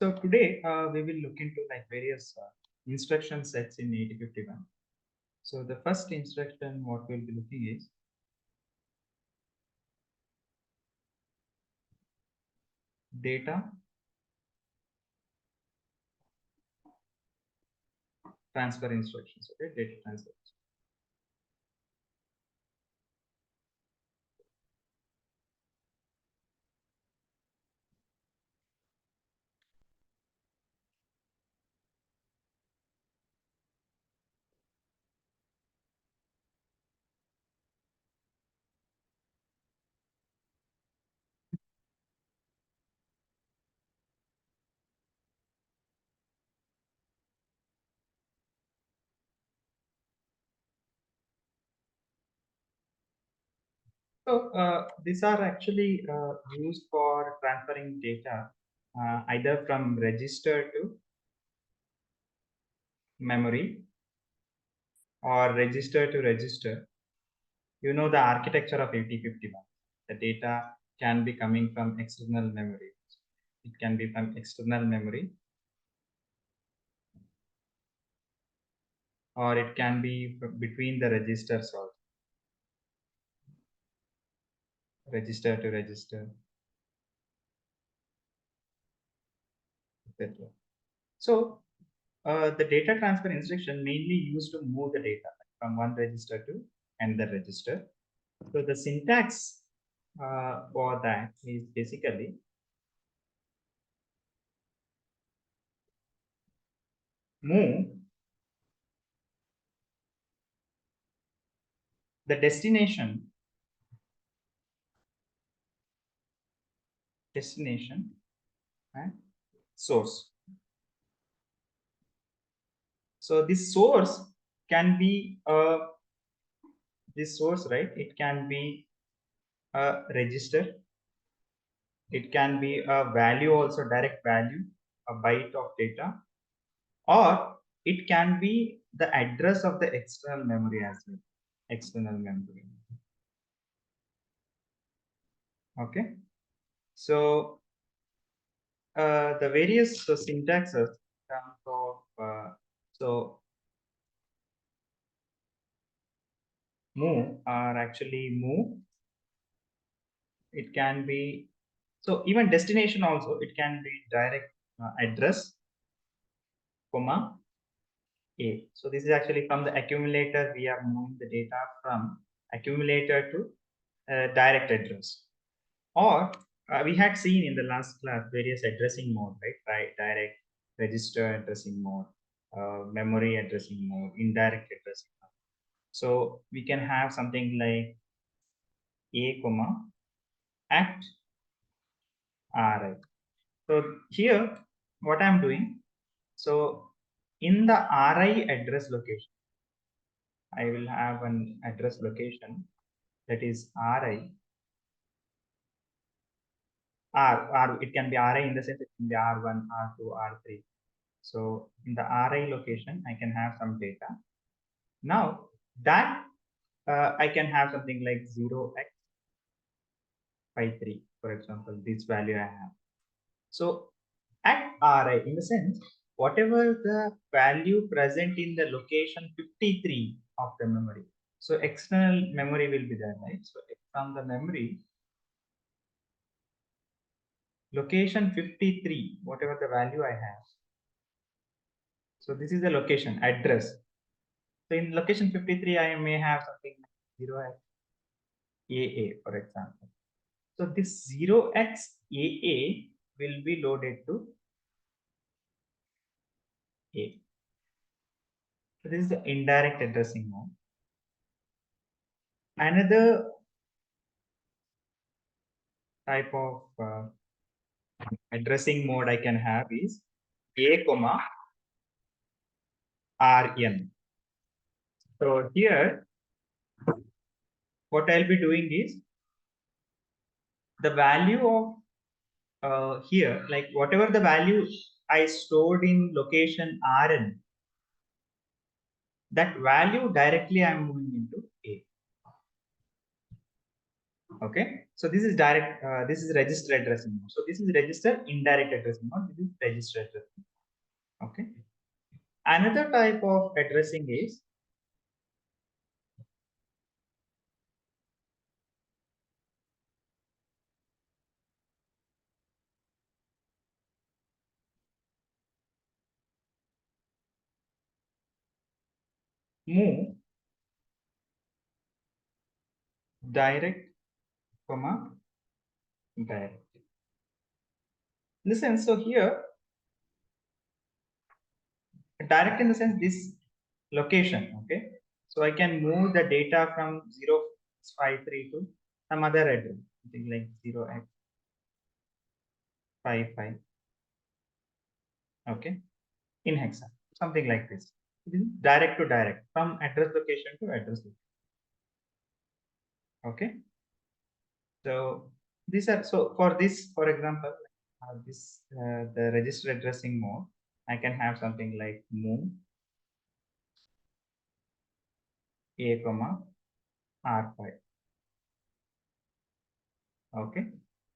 So today we will look into like various instruction sets in 8051. So the first instruction what we'll be looking is data transfer instructions. Okay, data transfer. So these are actually used for transferring data either from register to memory or register to register. You know the architecture of 8051. The data can be coming from external memory. It can be from external memory or it can be between the registers also, register to register, etc. So the data transfer instruction mainly used to move the data from one register to another register. So the syntax for that is basically move the destination and source. So this source can be this source, right? It can be a register. It can be a value also, direct value, a byte of data, or it can be the address of the external memory as well. External memory. Okay. So the various syntaxes terms of so move are actually move. It can be so even destination also it can be direct address comma a. So this is actually from the accumulator. We are moving the data from accumulator to direct address. Or we had seen in the last class various addressing mode, right? Direct register addressing mode, memory addressing mode, indirect addressing mode. So we can have something like a comma at ri. So here, what I'm doing, so in the ri address location, I will have an address location that is ri it can be ri in the sense it can be r1 r2 r3. So in the ri location I can have some data. Now that I can have something like 0x53, for example, this value I have. So at ri, in the sense whatever the value present in the location 53 of the memory, so external memory will be there, right? So from the memory location 53, whatever the value I have. So this is the location address. So in location 53, I may have something like 0xAA, for example. So this 0xAA will be loaded to A. So this is the indirect addressing mode. Another type of addressing mode I can have is A comma RN. So here, what I'll be doing is the value of here, like whatever the value I stored in location Rn, that value directly I'm moving into A. Okay, So this is direct, this is register addressing mode. So this is register indirect addressing mode. This is register addressing. Okay. Another type of addressing is move direct, comma direct. Listen, so here direct in the sense this location. Okay. So I can move the data from 0x53 to some other address, something like 0x55. Okay. In hexa, something like this. This is direct to direct from address location to address location. Okay. So these are, so for this, for example, this the register addressing mode, I can have something like move a comma r5. Okay.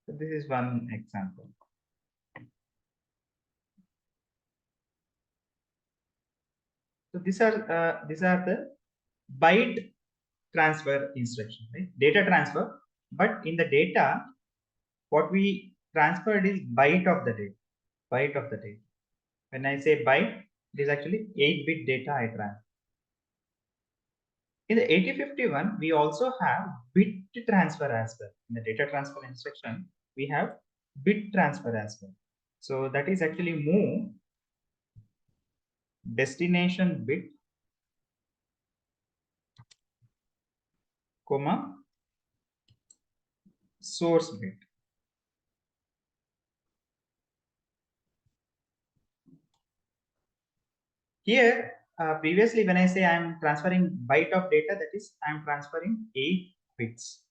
So this is one example. So these are the byte transfer instruction, right? Data transfer, but in the data, what we transferred is byte of the data, byte of the data. When I say byte, it is actually 8-bit data I transfer. In the 8051, we also have bit transfer as well. In the data transfer instruction, we have bit transfer as well. So that is actually move destination bit, comma source bit. Here, previously when I say I am transferring byte of data, that is I am transferring 8 bits.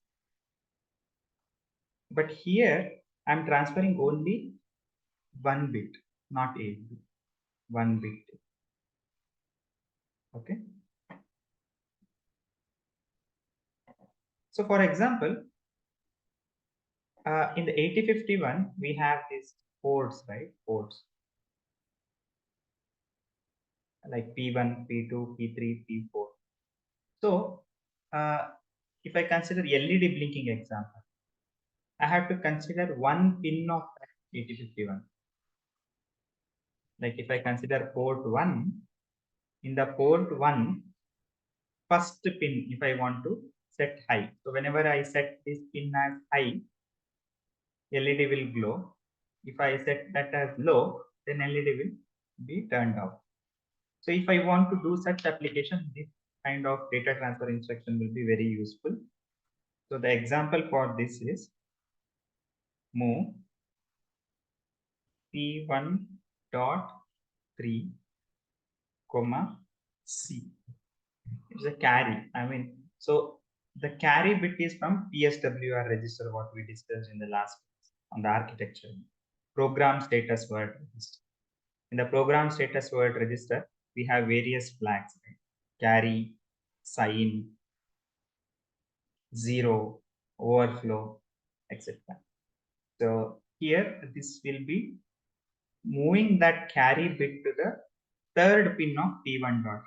But here I am transferring only 1 bit, not 8 bit, 1 bit. Okay. So for example, in the 8051, we have these ports, right? Ports like P1, P2, P3, P4. So if I consider LED blinking example, I have to consider one pin of that 8051. Like if I consider port 1, in the port 1, first pin, if I want to set high. So whenever I set this pin as high, LED will glow. If I set that as low, then LED will be turned off. So if I want to do such application, this kind of data transfer instruction will be very useful. So the example for this is move P1.3, comma C. It's a carry. I mean, so the carry bit is from PSWR register, what we discussed in the last on the architecture. Program status word register. In the program status word register, we have various flags, right? Carry, sign, zero, overflow, etc. So here this will be moving that carry bit to the third pin of P1.3.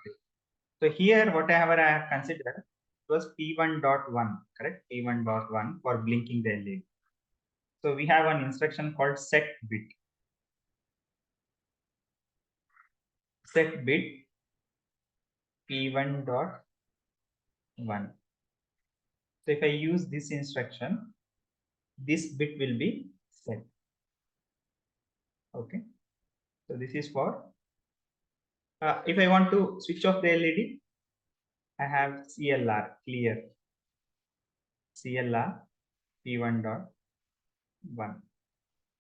So here whatever I have considered was P1.1, correct? P1.1 for blinking the LED. So we have an instruction called set bit. Set bit P1.1. So if I use this instruction, this bit will be set. Okay. So this is for, if I want to switch off the LED, I have CLR, clear, CLR P1.1.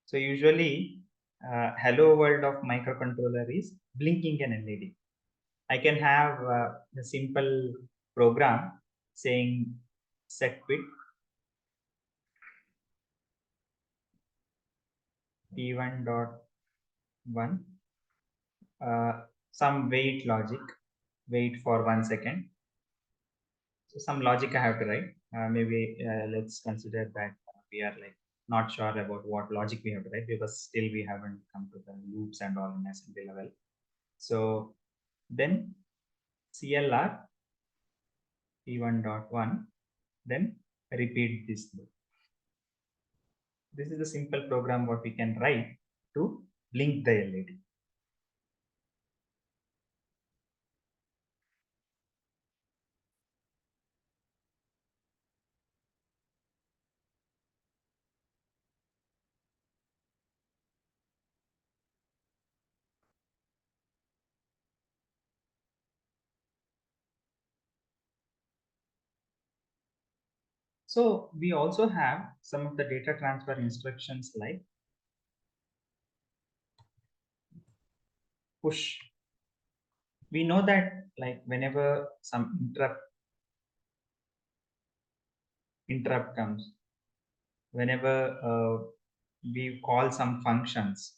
So usually, hello world of microcontroller is blinking an LED. I can have a simple program saying set bit P1.1, some wait logic, wait for 1 second. So some logic I have to write. Maybe let's consider that we are like not sure about what logic we have to write because still we haven't come to the loops and all in assembly level. So then CLR P1.1, then repeat this loop. This is a simple program what we can write to blink the LED. So we also have some of the data transfer instructions like push. We know that like whenever some interrupt comes, whenever we call some functions,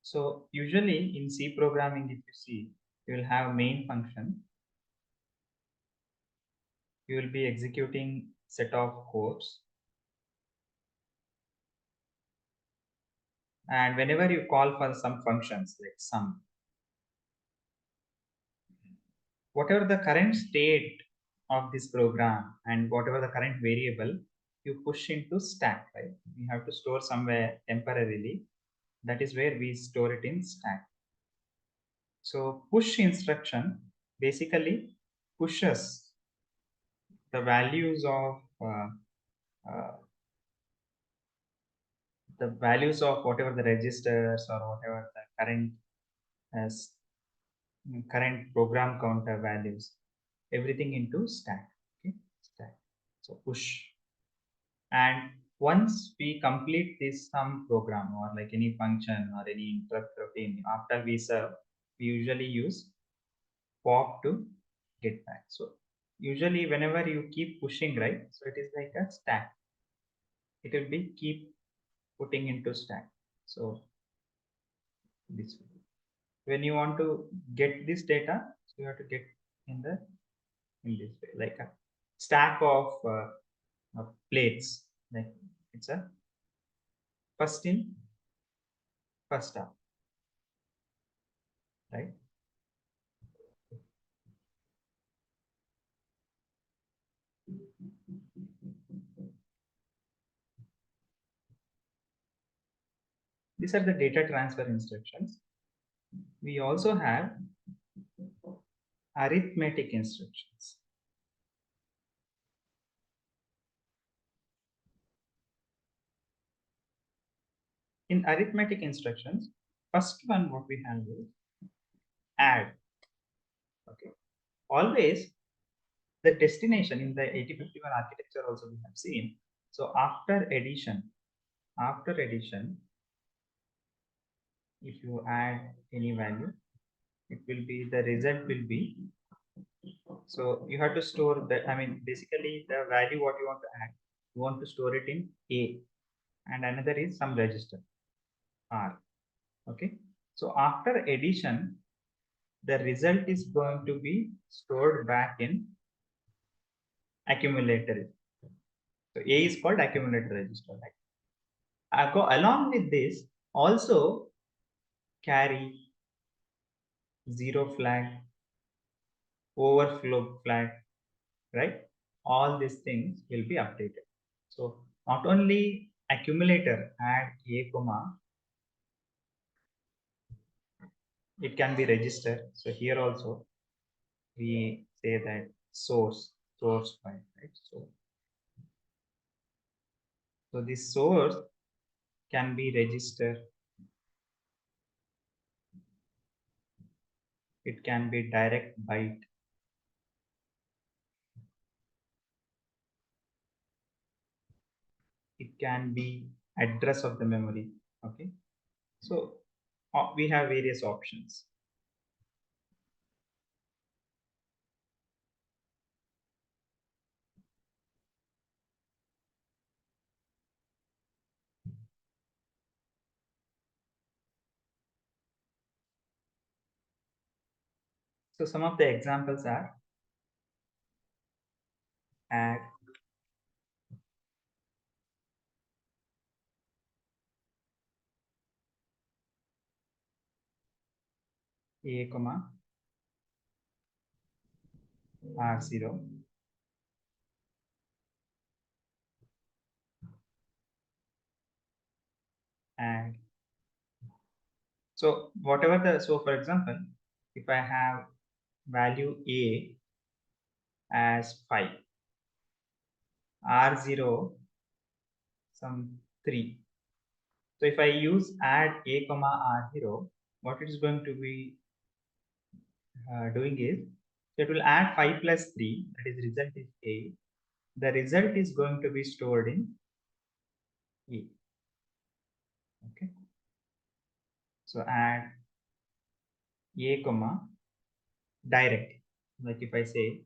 so usually in C programming, if you see, you will have main function, you will be executing set of codes, and whenever you call for some functions like sum, whatever the current state of this program and whatever the current variable, you push into stack, right? We have to store somewhere temporarily. That is where we store it in stack. So push instruction basically pushes the values of uh, whatever the registers or whatever the as current program counter values, everything into stack. Okay, stack. So push, and once we complete this sum program or like any function or any interrupt routine, after we serve, we usually use pop to get back. So usually whenever you keep pushing, right, so it is like a stack, it will be keep putting into stack. So this way, when you want to get this data, so you have to get in the in this way, like a stack of plates, like it's a first in first out, right? These are the data transfer instructions. We also have arithmetic instructions. In arithmetic instructions, first one what we have is add. Okay. Always the destination in the 8051 architecture also we have seen. So after addition, if you add any value, it will be the result will be. So you have to store that. I mean, basically the value what you want to add, you want to store it in A, and another is some register R. Okay. So after addition, the result is going to be stored back in accumulator. So A is called accumulator register. Right? Go along with this, also carry zero flag, overflow flag, right? All these things will be updated. So not only accumulator add A comma, it can be registered. So here also we say that source file, right? So this source can be registered. It can be direct byte. It can be address of the memory. Okay. So we have various options. So some of the examples are A comma R0 and so whatever so for example, if I have value A as 5, R0 some 3. So if I use add A comma R0, what it is going to be doing is it will add 5 plus 3, that is result is 8. The result is going to be stored in A. Okay. So add A comma direct, like if I say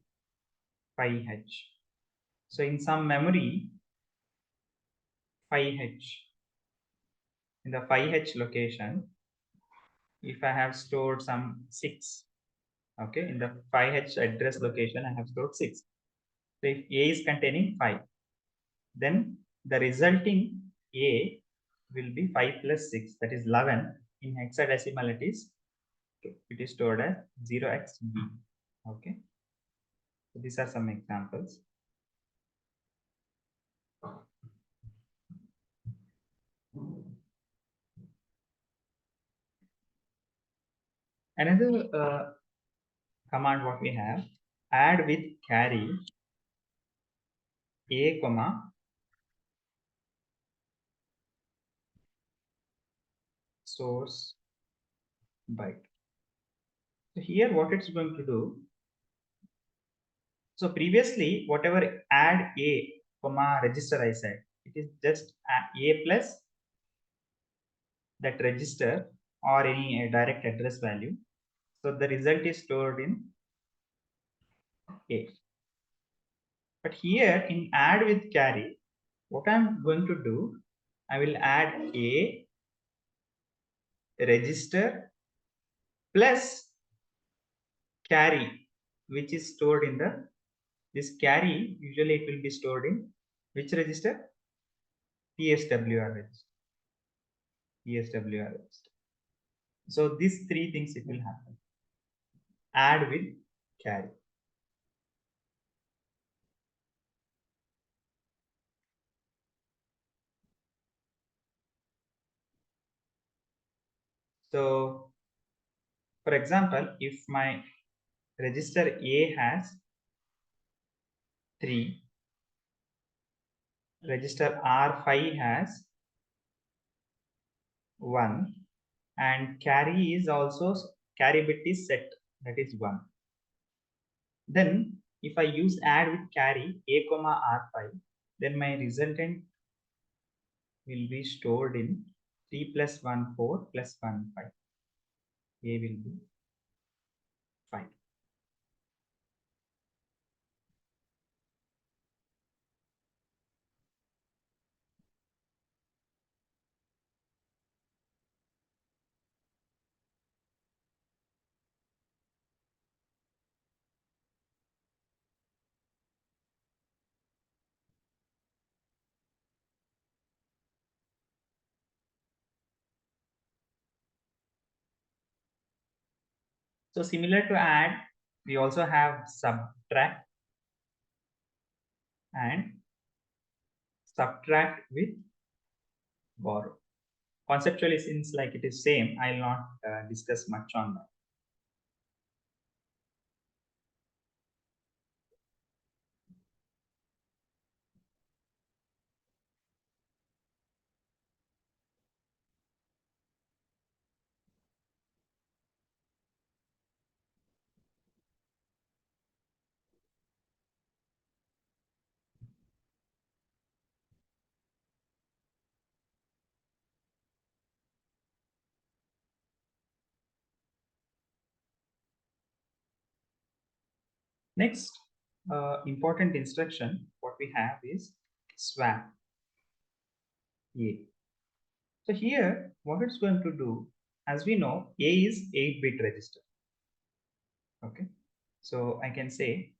5H. So in some memory 5H, in the 5H location, if I have stored some 6, okay, in the 5H address location I have stored 6. So if A is containing 5, then the resulting A will be 5 plus 6, that is 11. In hexadecimal it is stored as 0xb. Okay, so these are some examples. Another command what we have, add with carry A comma source byte. So here what it's going to do, so previously whatever add A comma register I said, it is just A plus that register or any direct address value. So the result is stored in A. But here in add with carry, what I'm going to do, I will add A register plus carry, which is stored in the, this carry usually it will be stored in which register? PSWR register. PSWR register. So these three things it will happen. Add with carry. So for example, if my register A has 3, register R5 has 1, and carry is also, carry bit is set, that is 1. Then if I use add with carry A comma R5, then my resultant will be stored in 3 plus 1 4 plus 1 5. A will be 5. So similar to add, we also have subtract and subtract with borrow. Conceptually, since like it is same, I'll not discuss much on that. Next, important instruction what we have is swap A. So here, what it's going to do, as we know, A is 8-bit register. Okay, so I can say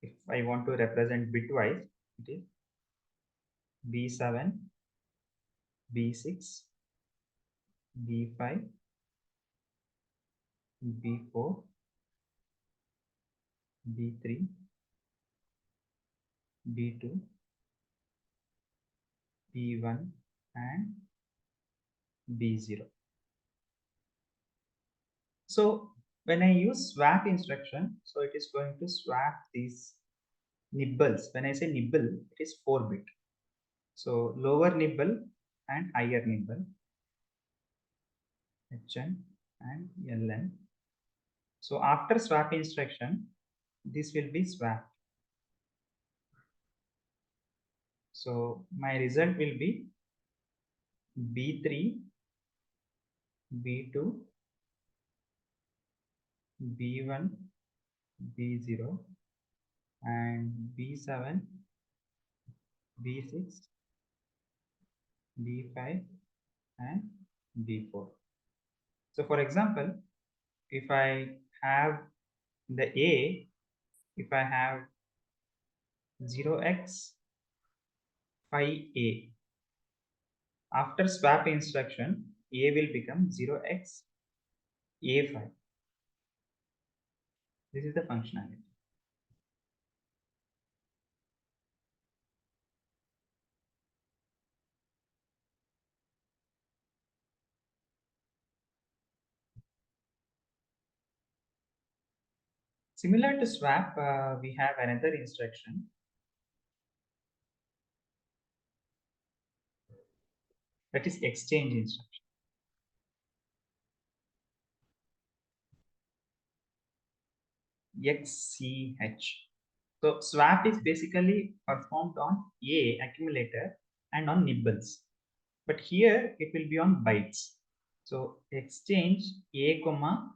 if I want to represent bitwise, it is B7, B6, B5, B4, B3, B2, B1, and B0. So when I use swap instruction, so it is going to swap these nibbles. When I say nibble, it is 4-bit. So lower nibble and higher nibble, HN and LN. So after swap instruction, this will be swapped. So my result will be B3, B2, B1, B0, and B7, B6, B5, and B4. So for example, if I have the A, if I have 0x 5A, after swap instruction, A will become 0x A5. This is the functionality. Similar to swap, we have another instruction, that is exchange instruction. XCH. So swap is basically performed on A accumulator and on nibbles, but here it will be on bytes. So exchange A comma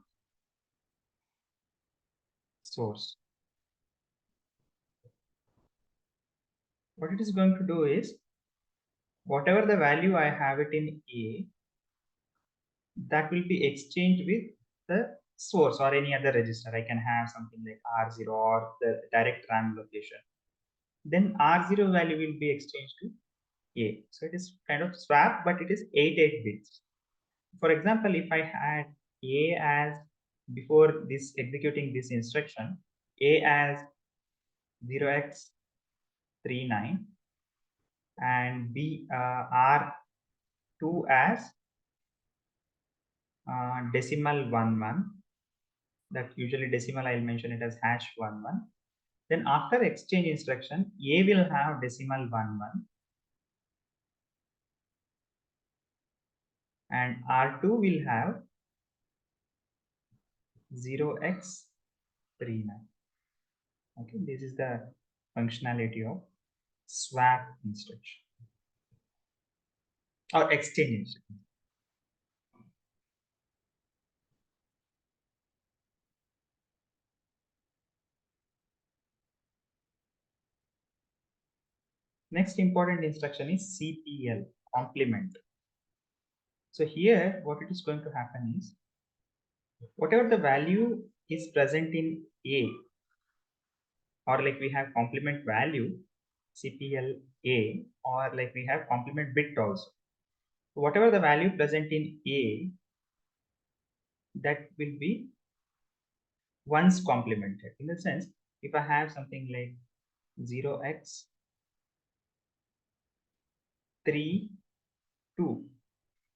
source. What it is going to do is, whatever the value I have it in A, that will be exchanged with the source or any other register. I can have something like R0 or the direct RAM location. Then R0 value will be exchanged to A. So it is kind of swap, but it is 8 bits. For example, if I had A as, before this executing this instruction, A as 0x39 and B R2 as decimal 11, that usually decimal I'll mention it as #11. Then after exchange instruction, A will have decimal 11 and R2 will have 0x39. Okay, this is the functionality of swap instruction or exchange instruction. Next important instruction is CPL, complement. So here what it is going to happen is, whatever the value is present in A, or like we have complement value CPL A, or like we have complement bit also. So whatever the value present in A, that will be once complemented. In the sense, if I have something like 0x 3 2,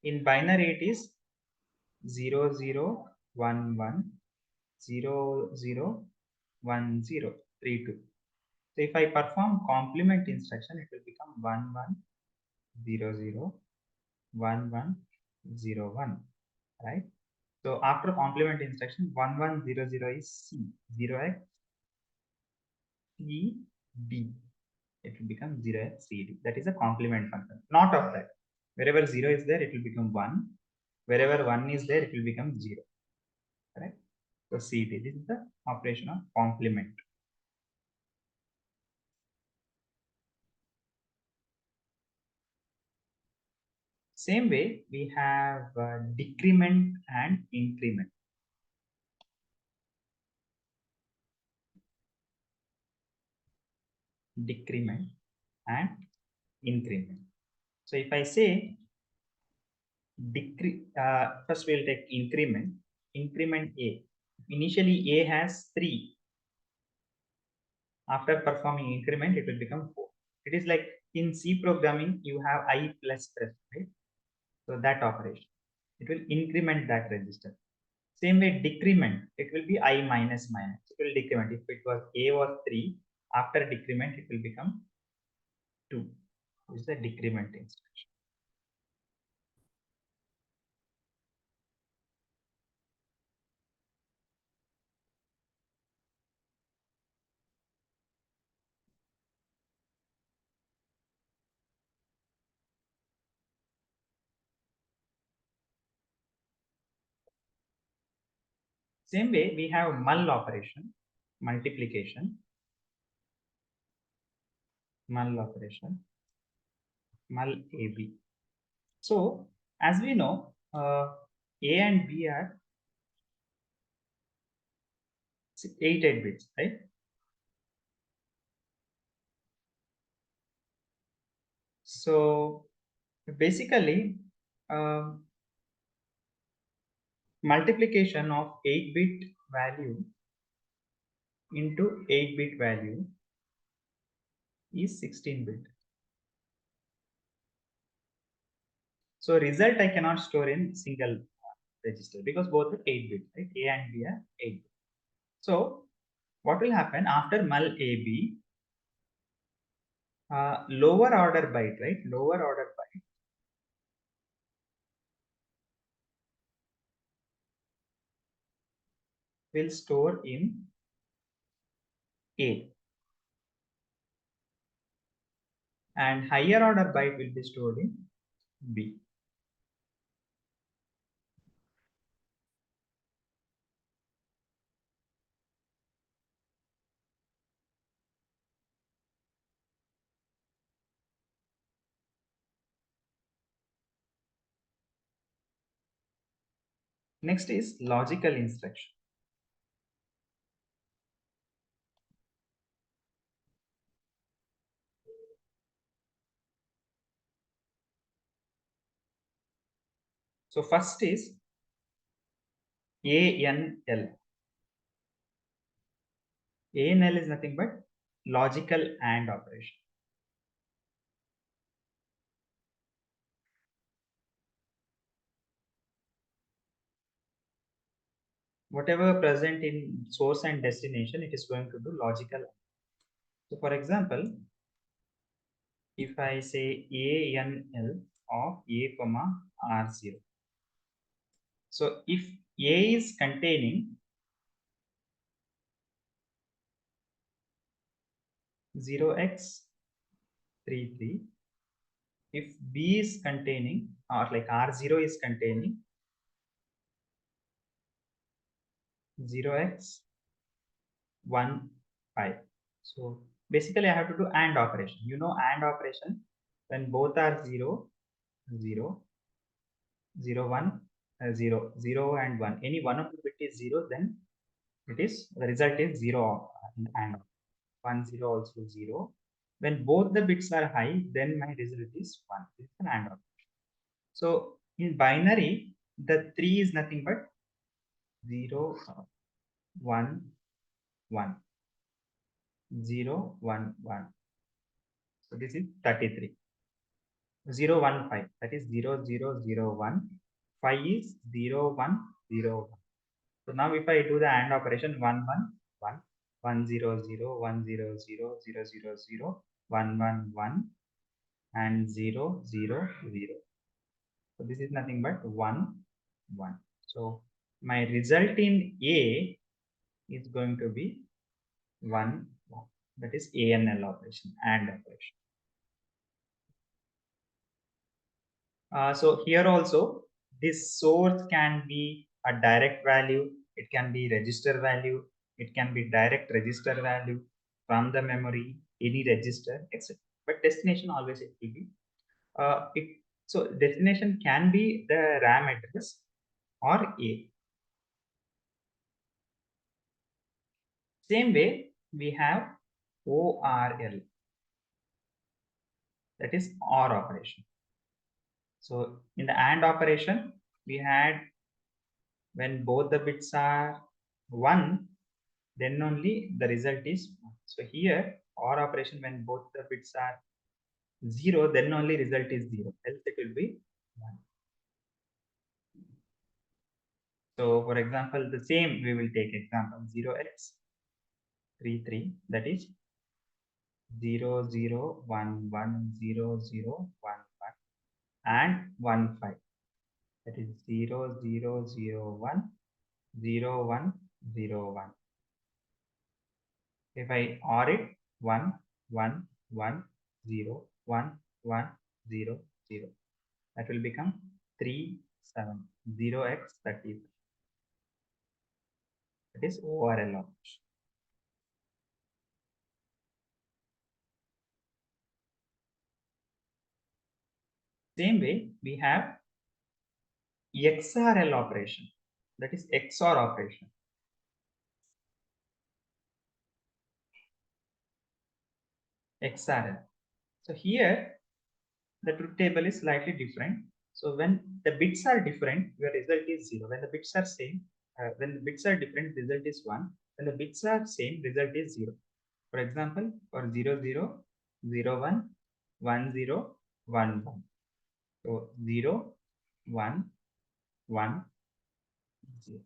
in binary it is 0 0 1 1 0 0 1 0 3 2. So if I perform complement instruction, it will become 1 1 0 0 1 1 0 1, right? So after complement instruction, 1 1 0 0 is C, 0x C D. It will become 0x C D. That is a complement function. Not of that. Wherever 0 is there, it will become 1. Wherever 1 is there, it will become 0. Correct? So CD. This is the operation of complement. Same way, we have decrement and increment. Decrement and increment. So if I say first we'll take increment. increment A. Initially A has 3. After performing increment, it will become 4. It is like in C programming, you have I plus plus, right? So that operation, it will increment that register. Same way decrement, it will be I minus minus. It will decrement. If it was A was 3, after decrement, it will become 2. This is the decrement instruction. Same way, we have mul operation, multiplication, mul operation, mul AB. So, as we know, A and B are 8 bits, right? So, basically, um, multiplication of 8-bit value into 8-bit value is 16-bit. So result I cannot store in single register because both are 8-bit, right? A and B are 8-bit. So what will happen after mul AB, lower order byte, right? Lower order byte will store in A and higher order byte will be stored in B. Next is logical instruction. So first is ANL. ANL is nothing but logical AND operation. Whatever present in source and destination, it is going to do logical. So for example, if I say ANL of A comma R0. So if A is containing 0x33, if B is containing or like R0 is containing 0x15. So basically I have to do AND operation. You know AND operation when both are 0, 0, 0, 1, 0, 0 and 1. Any one of the bit is 0, then it is the result is 0 and 1, 0 also 0. When both the bits are high, then my result is 1. This is an AND operation. So in binary, the 3 is nothing but 0, 1, 1, 0, 1, 1. So this is 33. 0, 1, 5. That is 0, 0, 0, 1. 5 is 0, 1, 0, 1. So now if I do the AND operation 1, 1, 1, 1, 0, 0, 1, 0, 0, 0, 0, 0, 1, 1, 1, and 0, 0, 0. So this is nothing but 1, 1. So my result in A is going to be 1, 1. That is ANL operation, AND operation. So here also, this source can be a direct value, it can be register value, it can be direct register value from the memory, any register, etc. But destination always it will be. So destination can be the RAM address or A. Same way, we have ORL, that is OR operation. So in the AND operation, we had When both the bits are 1, then only the result is 1. So here OR operation, when both the bits are 0, then only result is 0, else it will be 1. So for example, the same we will take example 0x33, that is 00110011 and 15. That is 00010101. If I OR it, 1 1 1 0 1 1 0 0, that will become 3 7 0x30. That is ORL operation. Same way, we have XRL operation, that is XOR operation. XRL. So here the truth table is slightly different. So when the bits are different, your result is 0. When the bits are same, when the bits are different, result is 1. When the bits are same, result is 0. For example, for 0 0 0 1 1 0 1 1. So 0 1 1 0.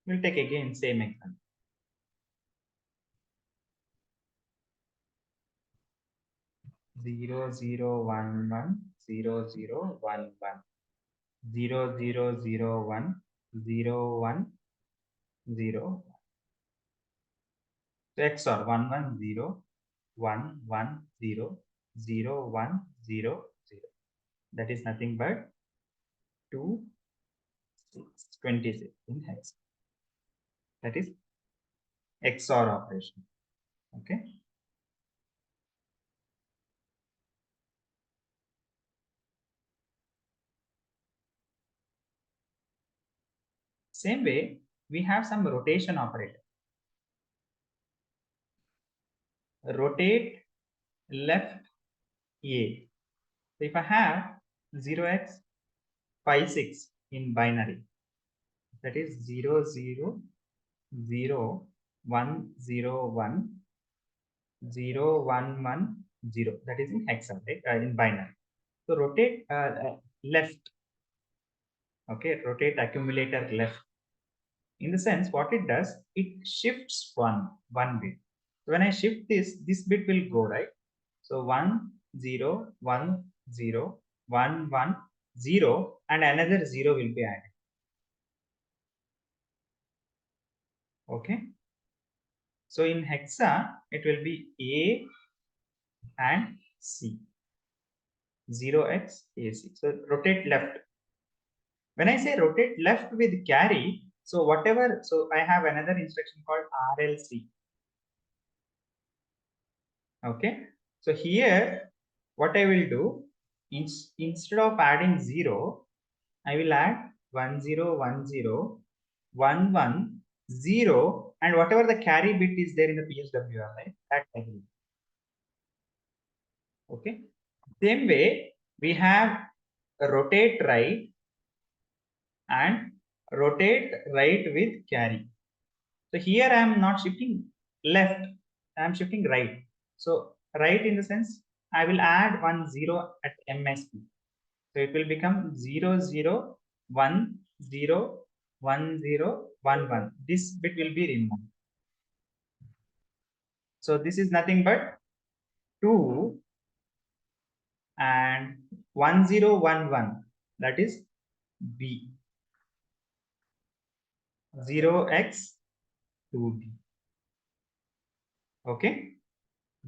We'll take again same example. 0 0 1 1 0 0 1 1 0 0 0 1 0 1 0. So XOR 1 1 0 1 1 0 0 1 0 0. That is nothing but 2 6 26 in hex. That is XOR operation. Okay. Same way, we have some rotation operator. Rotate left A. So if I have 0x56 in binary, that is 0 0 0 1 0 1 0 1 1 0. That is in hexa, right? In binary. So rotate left. Okay, rotate accumulator left. In the sense, what it does, it shifts one bit. So when I shift this bit will go, right? So 1 0 1 0 1 1 0 and another 0 will be added. Okay. So in hexa, it will be A and C. 0x AC. So rotate left. When I say rotate left with carry, so whatever, so I have another instruction called RLC. Okay. So here, what I will do, instead of adding 0, I will add 1 0 1 0 1 1 0 and whatever the carry bit is there in the PSWR, right? That I will. Okay. Same way, we have a rotate right and rotate right with carry. So here I am not shifting left, I am shifting right. So right in the sense, I will add 1 0 at MSP. So it will become 0 0 1 0 1 0 1 1. This bit will be removed. So this is nothing but 2 and 1 0 1 1. That is B. 0x 2B. Okay,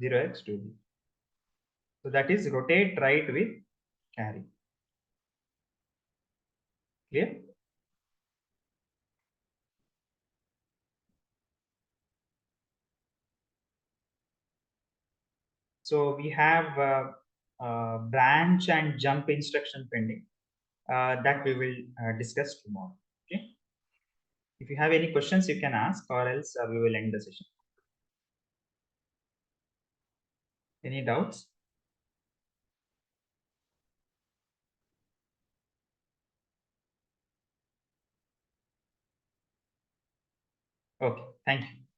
0x 2B. So that is rotate right with carry. Clear? So we have branch and jump instruction pending that we will discuss tomorrow. Okay. If you have any questions, you can ask, or else we will end the session. Any doubts? Okay, thank you.